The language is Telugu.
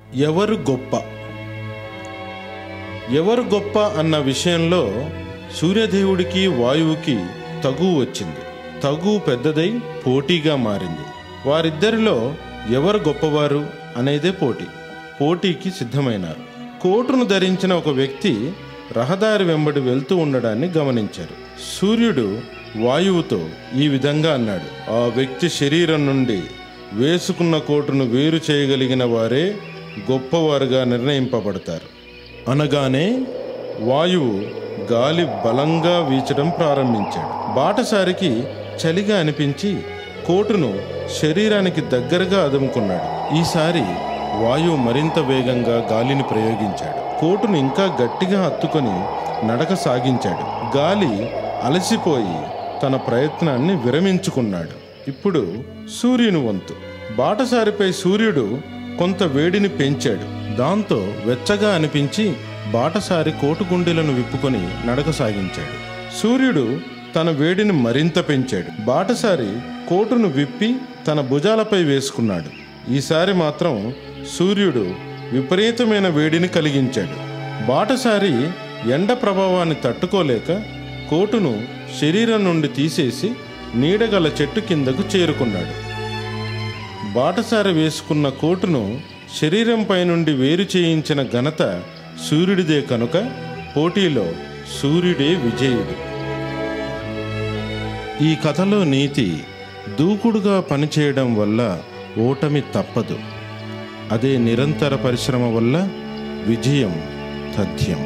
ఎవరు గొప్ప ఎవరు గొప్ప అన్న విషయంలో సూర్యదేవుడికి వాయువుకి తగువు వచ్చింది. తగువు పెద్దదై పోటీగా మారింది. వారిద్దరిలో ఎవరు గొప్పవారు అనేదే పోటీకి సిద్ధమైనారు. కోటును ధరించిన ఒక వ్యక్తి రహదారి వెంబడి వెళ్తూ ఉండడాన్ని గమనించారు. సూర్యుడు వాయువుతో ఈ విధంగా అన్నాడు: ఆ వ్యక్తి శరీరం నుండి వేసుకున్న కోటును వేరు చేయగలిగిన వారే గొప్పవారుగా నిర్ణయింపబడతారు. అనగానే వాయువు గాలి బలంగా వీచడం ప్రారంభించాడు. బాటసారికి చలిగా అనిపించి కోటును శరీరానికి దగ్గరగా అదుముకున్నాడు. ఈసారి వాయువు మరింత వేగంగా గాలిని ప్రయోగించాడు. కోటును ఇంకా గట్టిగా హత్తుకొని నడక సాగించాడు. గాలి అలసిపోయి తన ప్రయత్నాన్ని విరమించుకున్నాడు. ఇప్పుడు సూర్యుని వంతు. బాటసారిపై సూర్యుడు కొంత వేడిని పెంచాడు. దాంతో వెచ్చగా అనిపించి బాటసారి కోటు గుండెలను విప్పుకొని నడక సాగించాడు. సూర్యుడు తన వేడిని మరింత పెంచాడు. బాటసారి కోటును విప్పి తన భుజాలపై వేసుకున్నాడు. ఈసారి మాత్రం సూర్యుడు విపరీతమైన వేడిని కలిగించాడు. బాటసారి ఎండ ప్రభావాన్ని తట్టుకోలేక కోటును శరీరం నుండి తీసేసి నీడగల చెట్టు కిందకు చేరుకున్నాడు. బాటసారి వేసుకున్న కోటును శరీరంపై నుండి వేరు చేయించిన ఘనత సూర్యుడిదే కనుక పోటీలో సూర్యుడే విజయుడు. ఈ కథలో నీతి: దూకుడుగా పనిచేయడం వల్ల ఓటమి తప్పదు. అదే నిరంతర పరిశ్రమ వల్ల విజయం తథ్యం.